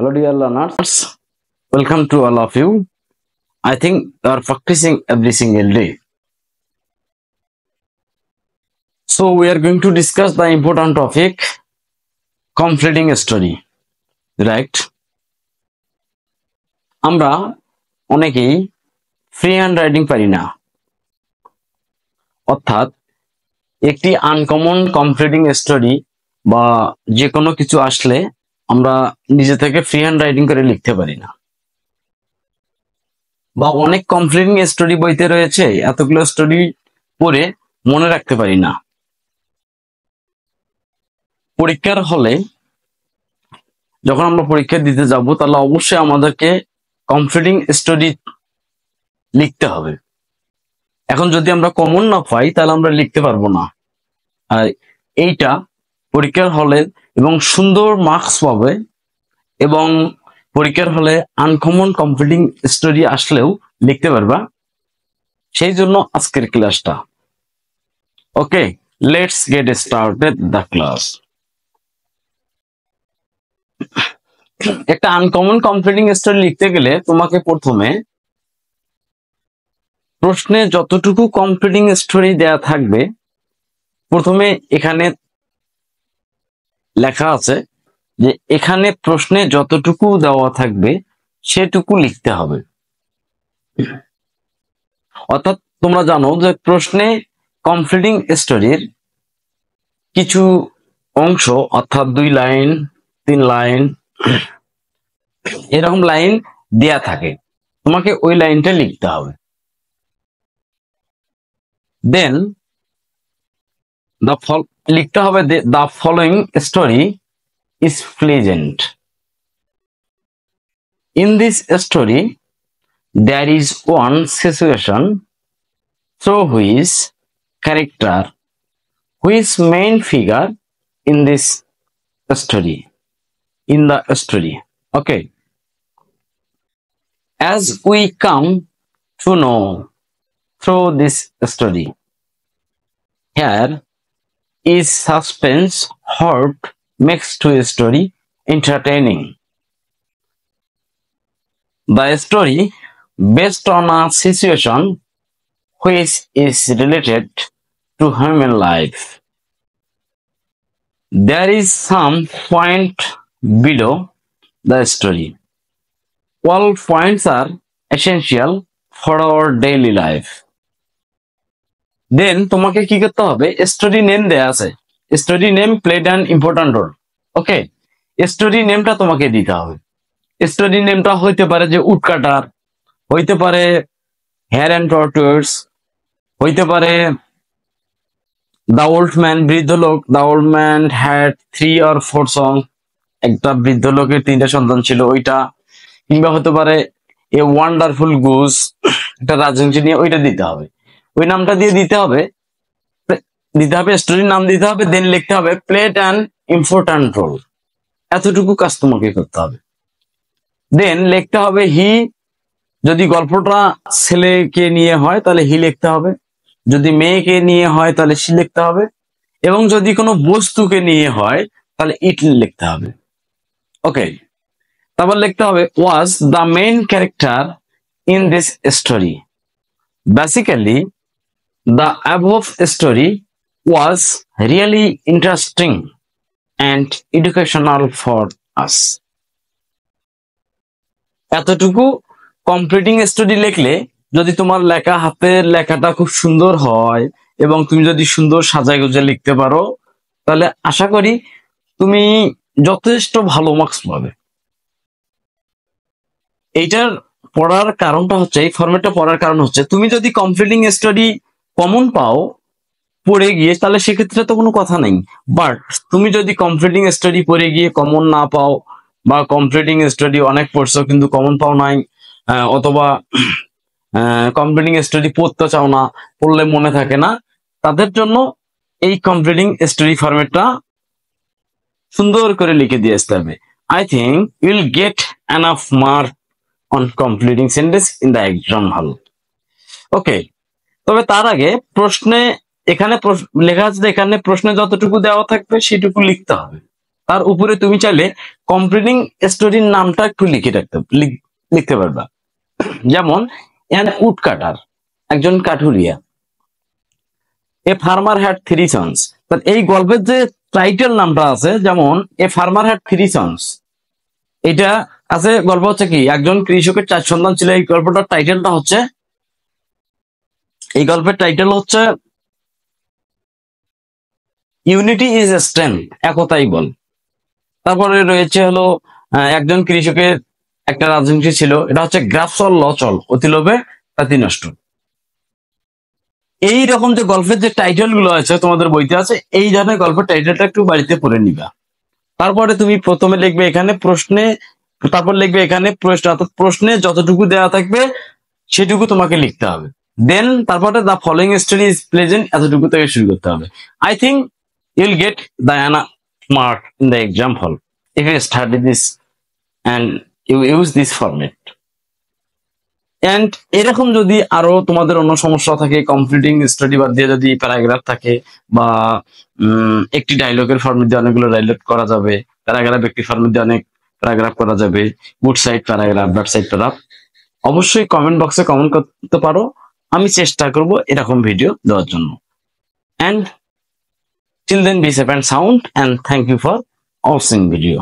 Hello, dear learners. Welcome to all of you. I think you are practicing every single day. So, we are going to discuss the important topic completing a story. Right? আমরা অনেকেই free hand writing পারি না, অর্থাৎ একটি uncommon completing story বা যে কোনো কিছু আসলে আমরা নিজে থেকে ফ্রি হ্যান্ড রাইটিং করে লিখতে পারি না, বা অনেক কমপ্লিটিং স্টোরি বইতে রয়েছে, এতগুলো স্টোরি পড়ে মনে রাখতে পারি না। পরীক্ষার হলে যখন আমরা পরীক্ষা দিতে যাব, তাহলে অবশ্যই আমাদেরকে কমপ্লিটিং স্টোরি লিখতে হবে। এখন যদি আমরা কমন না পাই, তাহলে আমরা লিখতে পারবো না। আর এইটা পরীক্ষার হলে এবং সুন্দর মার্কস পাবে, এবং পরীক্ষার হলে আনকমন কমপ্লিটিং স্টোরি আসলেও লিখতে পারবা। সেই জন্য আজকের ক্লাসটা। Okay, let's get started the class. একটা আনকমন কমপ্লিটিং স্টোরি লিখতে গেলে তোমাকে প্রথমে প্রশ্নে যতটুকু কমপ্লিটিং স্টোরি দেয়া থাকবে, প্রথমে এখানে লেখা আছে যে এখানে প্রশ্নে যতটুকু দেওয়া থাকবে সেটুকু লিখতে হবে। অর্থাৎ তোমরা জানো যে প্রশ্নে কমপ্লিটিং স্টোরির কিছু অংশ, অর্থাৎ 2 লাইন 3 লাইন এরকম লাইন দেয়া থাকে, তোমাকে ওই লাইনটা লিখতে হবে। দেন লিখতে হবে the following story is pleasant. In this story there is one situation through which character, which main figure in this story, in the story. Okay, as we come to know through this story, here is suspense what makes to a story entertaining. The story based on a situation which is related to human life. There is some point below the story. All points are essential for our daily life. দেন তোমাকে কি করতে হবে, story name দেয়া আছে, story name played an important role. Okay, story নেমটা তোমাকে দিতে হবে। স্টোরি নেমটা হইতে পারে যে উডকাটার, হইতে পারে হেয়ার অ্যান্ড টর্টুয়ার্স, হইতে পারে দ্য ওল্ড ম্যান, বৃদ্ধ লোক, the old man had 3 or 4 সন, একটা বৃদ্ধ লোকের 3টা সন্তান ছিল ওইটা, কিংবা হতে পারে এ ওয়ান্ডারফুল গুজ, একটা রাজহংসী নিয়ে, ওইটা দিতে হবে। ওই নামটা দিয়ে দিতে হবে, স্টোরির নাম দিতে হবে, দেন লিখতে হবে প্লেড অ্যান ইম্পর্টেন্ট রোল। এতটুকু কাজ তোমাকে করতে হবে। দেন লিখতে হবে হি, যদি গল্পটা ছেলেকে নিয়ে হয় তাহলে হি লিখতে হবে, যদি মেয়েকে নিয়ে হয় তাহলে সি লিখতে হবে, এবং যদি কোনো বস্তুকে নিয়ে হয় তাহলে ইট লিখতে হবে। ওকে, তারপর লিখতে হবে was the main character in this story. Basically the above story was really interesting and educational for us. এতটুকু কমপ্লিটিং স্টোরি লিখলে, যদি তোমার লেখা, হাতের লেখাটা খুব সুন্দর হয় এবং তুমি যদি সুন্দর সাজায় গুজে লিখতে পারো, তাহলে আশা করি তুমি যথেষ্ট ভালো মার্কস পাবে। এইটার পড়ার কারণটা হচ্ছে, এই ফরম্যাটটা পড়ার কারণ হচ্ছে, তুমি যদি কমপ্লিটিং স্টোরি কমন পাও পড়ে গিয়ে, তাহলে সেক্ষেত্রে তো কোনো কথা নেই। বাট তুমি যদি কমপ্লিটিং স্টোরি পড়ে গিয়ে কমন না পাও, বা কমপ্লিটিং স্টোরি অনেক পড়ছো কিন্তু কমন পাও নাই, অথবা কমপ্লিটিং স্টোরি পড়তে চাও না, পড়লে মনে থাকে না, তাদের জন্য এই কমপ্লিটিং স্টোরি ফরম্যাটটা সুন্দর করে লিখে দিয়ে আসতে হবে। I think you will get enough mark on completing sentence in the exam hall. Okay, তবে তার আগে প্রশ্নে এখানে লেখা আছে যে এখানে প্রশ্নে যতটুকু দেওয়া থাকবে সেটুকু লিখতে হবে। তার উপরে তুমি চাইলে কমপ্লিটিং স্টোরির নামটা একটু লিখতে পারবা। যেমন অ্যান উড কাটার, একজন কাঠুরিয়া। A farmer had 3 sons. এই গল্পের যে টাইটেল নামটা আছে, যেমন এ ফার্মার হ্যাড 3 সন্স, এটা আছে। গল্প হচ্ছে কি, একজন কৃষকের 4 সন্তান ছিল। এই গল্পটার টাইটেলটা হচ্ছে, এই গল্পের টাইটেল হচ্ছে ইউনিটি ইজ এ স্ট্রেংথ, একতাই বল। তারপরে রয়েছে হলো একজন কৃষকের একটা রাজনীতি ছিল, এটা হচ্ছে গ্রাফ চল ল চল, অতি লোভে তাতি নষ্ট। এই রকম যে গল্পের যে টাইটেল গুলো আছে তোমাদের বইতে আছে, এই ধরনের গল্পের টাইটেলটা একটু বাড়িতে পড়ে নিবা। তারপরে তুমি প্রথমে লিখবে এখানে প্রশ্নে, তারপর লিখবে এখানে প্রশ্ন, অর্থাৎ প্রশ্নে যতটুকু দেওয়া থাকবে সেটুকু তোমাকে লিখতে হবে। দেন তারপরে the following story is pleasant, এতটুকু থেকে শুরু করতে হবে। I think Yule get the mark in the exam হল if you study this and you use this format. And এরকম যদি আরো তোমাদের অন্য সমস্যা থাকে, কমপ্লিটিং স্টাডি বাদ দিয়ে যদি প্যারাগ্রাফ থাকে, বা একটি ডায়লগের ফর্মেট দিয়ে অনেকগুলো ডায়লগ করা যাবে, প্যারাগ্রাফ একটি ফর্মেট দিয়ে অনেক প্যারাগ্রাফ করা যাবে, good side paragraph, bad side paragraph, অবশ্যই কমেন্ট বক্সে কমেন্ট করতে পারো। আমি চেষ্টা করব এরকম ভিডিও দেওয়ার জন্য। And till then, be safe and sound, and thank you for watching video.